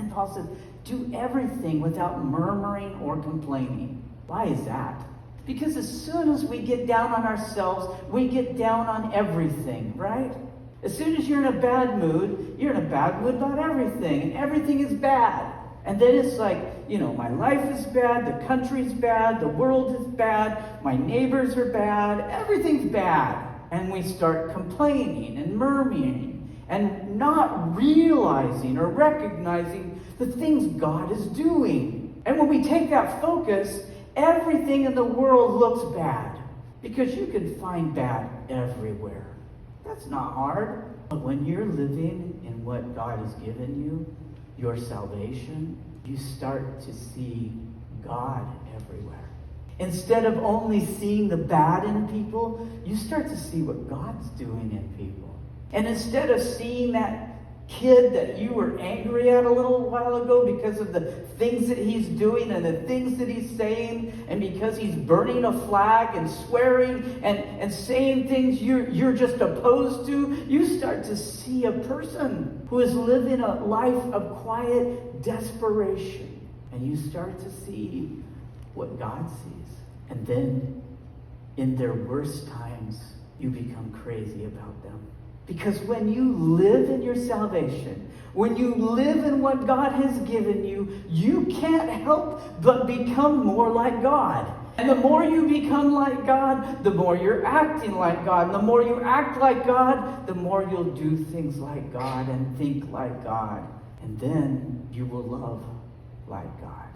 then Paul says, do everything without murmuring or complaining. Why is that? Because as soon as we get down on ourselves, we get down on everything, right? As soon as you're in a bad mood, you're in a bad mood about everything, and everything is bad. And then it's like, my life is bad, the country's bad, the world is bad, my neighbors are bad, everything's bad. And we start complaining and murmuring and not realizing or recognizing the things God is doing. And when we take that focus, everything in the world looks bad, because you can find bad everywhere. That's not hard. But when you're living in what God has given you, your salvation, you start to see God everywhere. Instead of only seeing the bad in people, you start to see what God's doing in people. And instead of seeing that kid that you were angry at a little while ago because of the things that he's doing and the things that he's saying, and because he's burning a flag and swearing and saying things you're just opposed to, you start to see a person who is living a life of quiet desperation. And you start to see what God sees. And then in their worst times, you become crazy about them. Because when you live in your salvation, when you live in what God has given you, you can't help but become more like God. And the more you become like God, the more you're acting like God. And the more you act like God, the more you'll do things like God and think like God. And then you will love like God.